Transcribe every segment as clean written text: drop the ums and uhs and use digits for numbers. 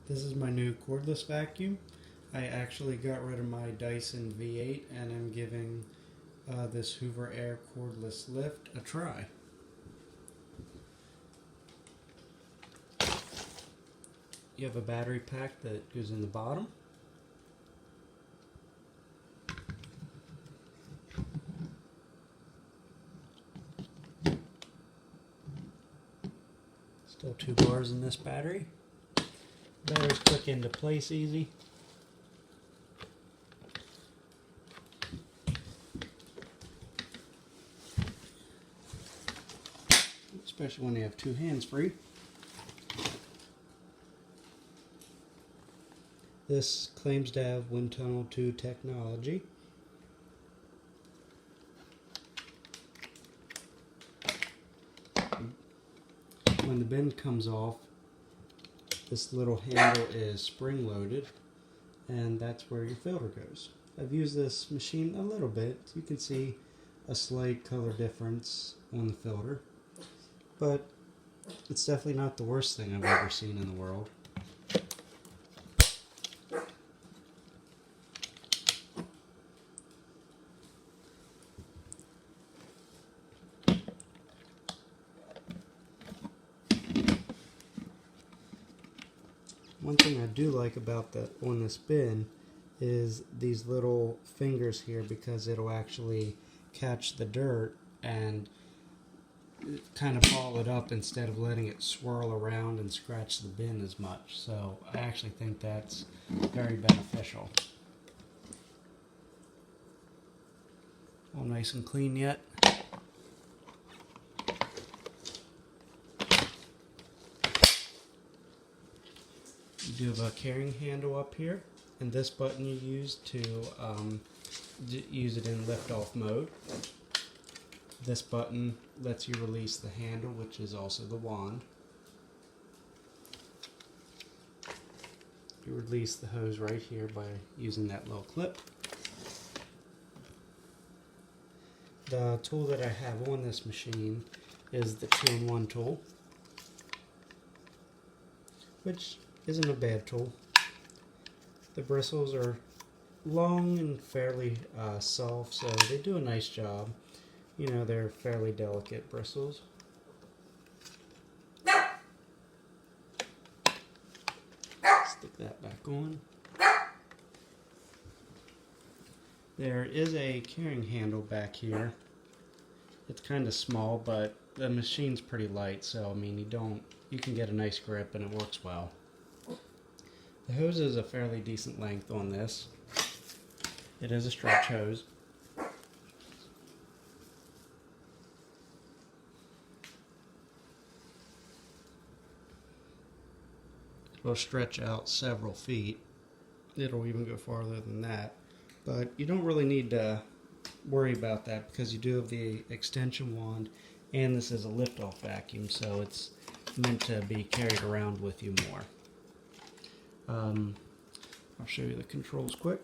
This is my new cordless vacuum. I actually got rid of my Dyson V8 and I'm giving this Hoover Air cordless lift a try. You have a battery pack that goes in the bottom. Still 2 bars in this battery. Batteries click into place easy. Especially when you have 2 hands free. This claims to have wind tunnel 2 technology. When the bend comes off, this little handle is spring loaded, and that's where your filter goes. I've used this machine a little bit. You can see a slight color difference on the filter, but it's definitely not the worst thing I've ever seen in the world. One thing I do like about on this bin is these little fingers here, because it'll actually catch the dirt and kind of ball it up instead of letting it swirl around and scratch the bin as much. So I actually think that's very beneficial. All nice and clean yet. You do have a carrying handle up here, and this button you use to use it in lift-off mode. This button lets you release the handle, which is also the wand. You release the hose right here by using that little clip. The tool that I have on this machine is the 2-in-1 tool, which isn't a bad tool. The bristles are long and fairly soft, so they do a nice job. You know, they're fairly delicate bristles. Stick that back on. There is a carrying handle back here. It's kind of small, but the machine's pretty light, so I mean you can get a nice grip and it works well. The hose is a fairly decent length on this. It is a stretch hose. It'll stretch out several feet. It'll even go farther than that. But you don't really need to worry about that, because you do have the extension wand, and this is a lift-off vacuum, so it's meant to be carried around with you more. I'll show you the controls quick.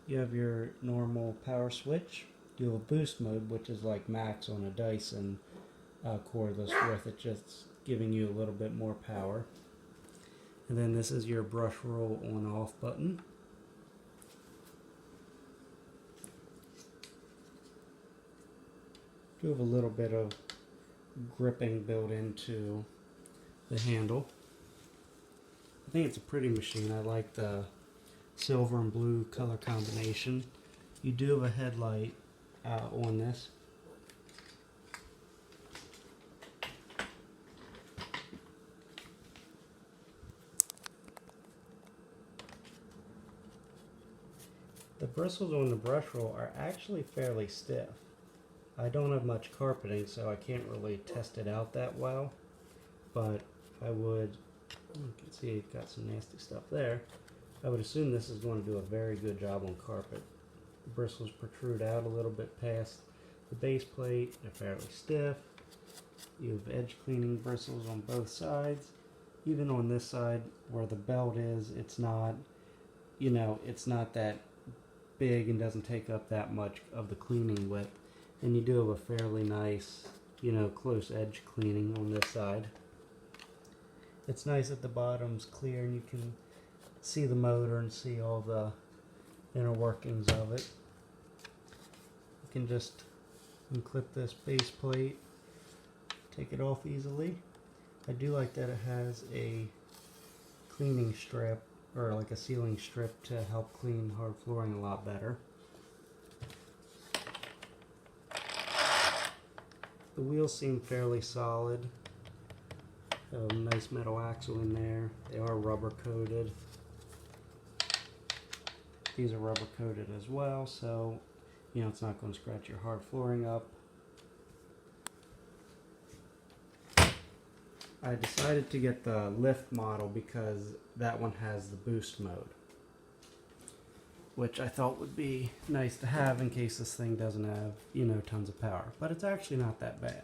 You have your normal power switch. You have a boost mode, which is like max on a Dyson cordless, with it just giving you a little bit more power. And then this is your brush roll on-off button. You have a little bit of gripping built into the handle. I think it's a pretty machine. I like the silver and blue color combination. You do have a headlight on this. The bristles on the brush roll are actually fairly stiff. I don't have much carpeting, so I can't really test it out that well, but I would, you can see it got some nasty stuff there. I would assume this is going to do a very good job on carpet. The bristles protrude out a little bit past the base plate. They're fairly stiff. You have edge cleaning bristles on both sides. Even on this side where the belt is, it's not, it's not that big and doesn't take up that much of the cleaning width. And you do have a fairly nice, close edge cleaning on this side. It's nice that the bottom's clear and you can see the motor and see all the inner workings of it. You can just unclip this base plate, take it off easily. I do like that it has a cleaning strip, or like a sealing strip, to help clean hard flooring a lot better. The wheels seem fairly solid. A nice metal axle in there. They are rubber coated. These are rubber coated as well, so you know it's not going to scratch your hard flooring up. I decided to get the lift model because that one has the boost mode, which I thought would be nice to have in case this thing doesn't have, you know, tons of power. But it's actually not that bad.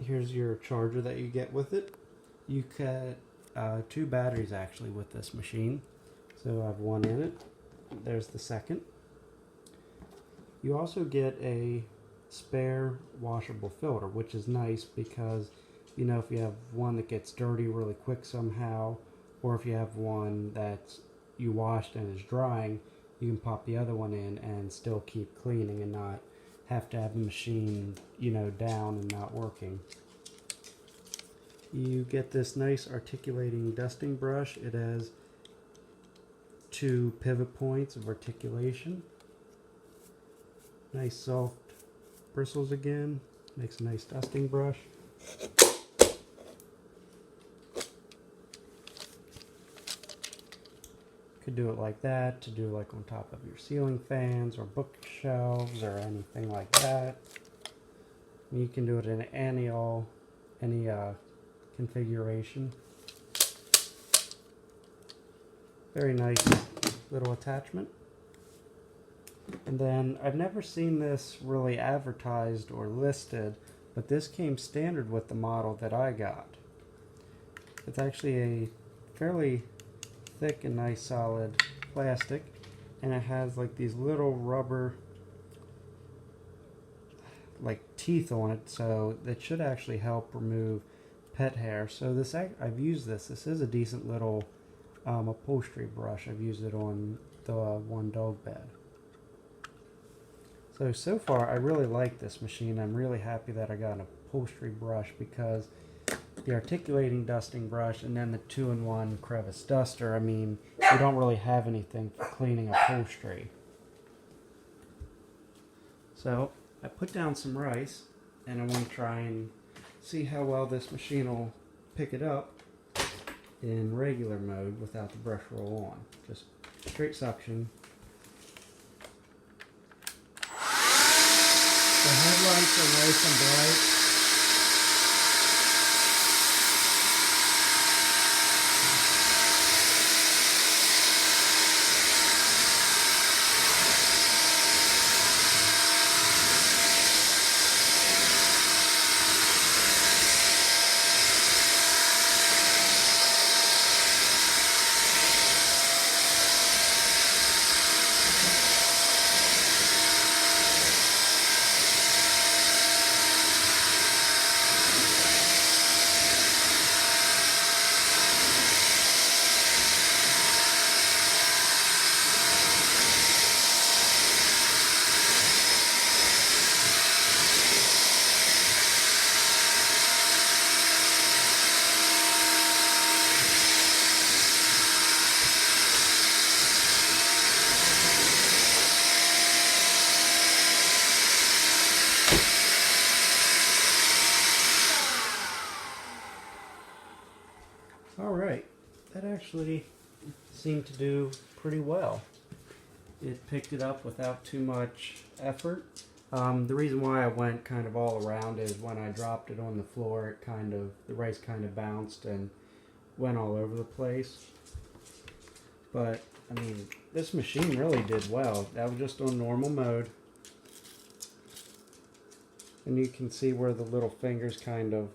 Here's your charger that you get with it. You get 2 batteries actually with this machine. So I have one in it. There's the second. You also get a spare washable filter, which is nice because, you know, if you have one that gets dirty really quick somehow, or if you have one that's you washed and is drying, you can pop the other one in and still keep cleaning and not have to have the machine, you know, down and not working. You get this nice articulating dusting brush. It has 2 pivot points of articulation. Nice soft bristles again. Makes a nice dusting brush. Could do it like that, to do like on top of your ceiling fans or bookshelves or anything like that. You can do it in any configuration. Very nice little attachment. And then I've never seen this really advertised or listed, but this came standard with the model that I got. It's actually a fairly thick and nice solid plastic, and it has like these little rubber like teeth on it, so that should actually help remove pet hair. So this, I've used this. This is a decent little upholstery brush. I've used it on the one dog bed. So far I really like this machine. I'm really happy that I got an upholstery brush, because the articulating dusting brush and then the 2-in-1 crevice duster, I mean, you don't really have anything for cleaning upholstery. So I put down some rice, and I want to try and see how well this machine will pick it up in regular mode without the brush roll on. Just straight suction. The headlights are nice and bright. Alright, that actually seemed to do pretty well. It picked it up without too much effort. The reason why I went kind of all around is when I dropped it on the floor, the rice kind of bounced and went all over the place. But, I mean, this machine really did well. That was just on normal mode. And you can see where the little fingers kind of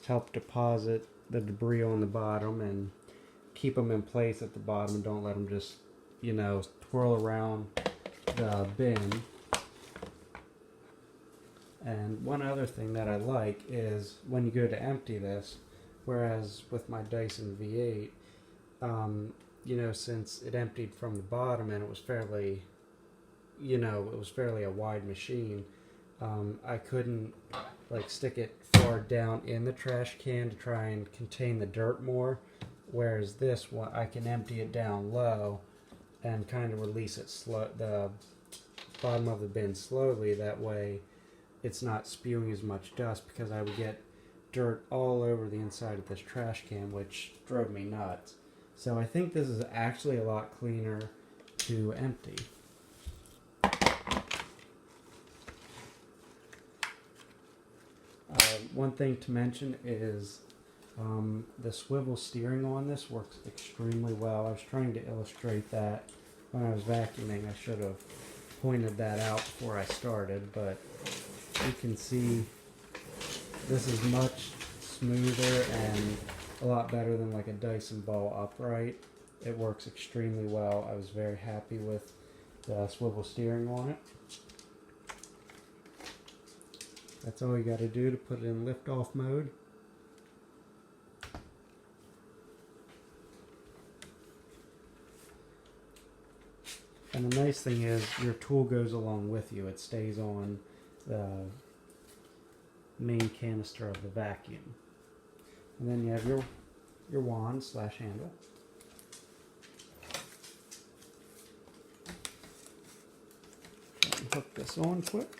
help deposit the debris on the bottom and keep them in place at the bottom, and don't let them just, you know, twirl around the bin. And one other thing that I like is when you go to empty this, whereas with my Dyson V8, you know, since it emptied from the bottom and it was fairly, you know, it was fairly a wide machine, I couldn't like stick it far down in the trash can to try and contain the dirt more. Whereas this one, I can empty it down low and kind of release it slow, the bottom of the bin slowly. That way it's not spewing as much dust, because I would get dirt all over the inside of this trash can, which drove me nuts. So I think this is actually a lot cleaner to empty. One thing to mention is the swivel steering on this works extremely well. I was trying to illustrate that when I was vacuuming. I should have pointed that out before I started, but you can see this is much smoother and a lot better than like a Dyson ball upright. It works extremely well. I was very happy with the swivel steering on it. That's all you got to do to put it in lift-off mode. And the nice thing is your tool goes along with you. It stays on the main canister of the vacuum. And then you have your wand / handle. Hook this on quick.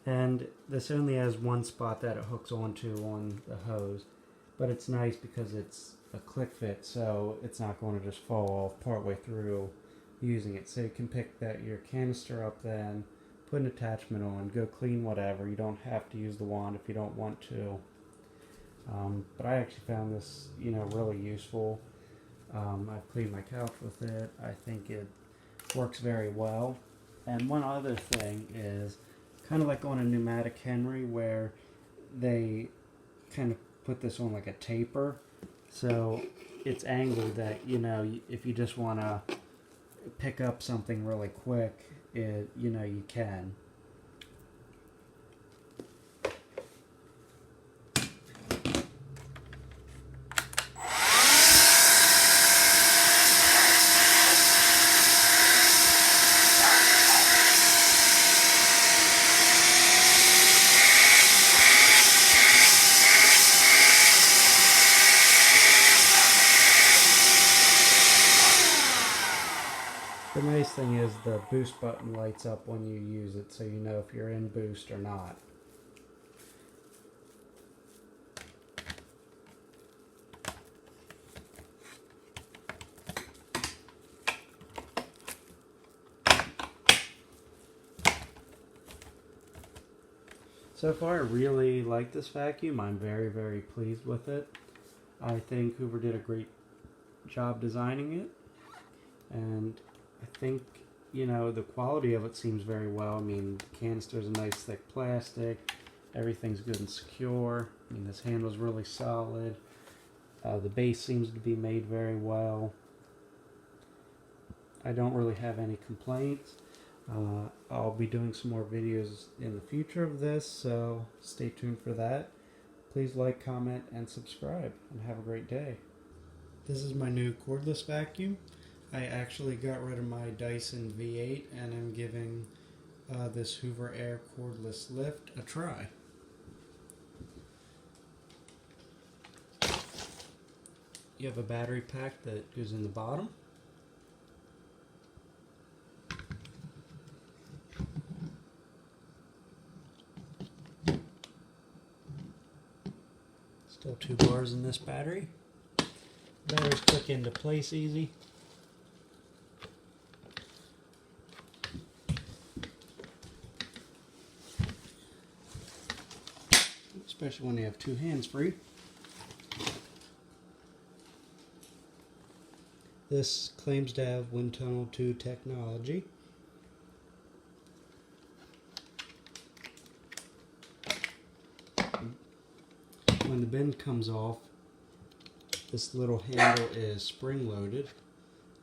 And this only has one spot that it hooks onto on the hose, but it's nice because it's a click fit, so it's not going to just fall off partway through using it. So you can pick your canister up, then put an attachment on, go clean whatever. You don't have to use the wand if you don't want to. But I actually found this, you know, really useful. I've cleaned my couch with it. I think it works very well. And one other thing is, kind of like on a pneumatic Henry, where they kind of put this on like a taper, so it's angled that, you know, if you just want to pick up something really quick, you know, you can. The nice thing is the boost button lights up when you use it, so you know if you're in boost or not. So far, I really like this vacuum. I'm very, very pleased with it. I think Hoover did a great job designing it, and I think, you know, the quality of it seems very well. I mean, the canister's a nice thick plastic. Everything's good and secure. I mean, this handle's really solid. The base seems to be made very well. I don't really have any complaints. I'll be doing some more videos in the future of this, so stay tuned for that. Please like, comment, and subscribe, and have a great day. This is my new cordless vacuum. I actually got rid of my Dyson V8, and I'm giving this Hoover Air cordless lift a try. You have a battery pack that goes in the bottom. Still 2 bars in this battery. Batteries click into place easy. Especially when you have 2 hands free. This claims to have wind tunnel 2 technology. When the bin comes off, this little handle is spring loaded,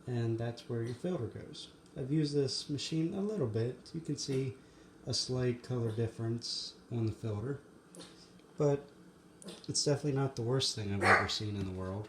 and that's where your filter goes. I've used this machine a little bit. You can see a slight color difference on the filter, but it's definitely not the worst thing I've ever seen in the world.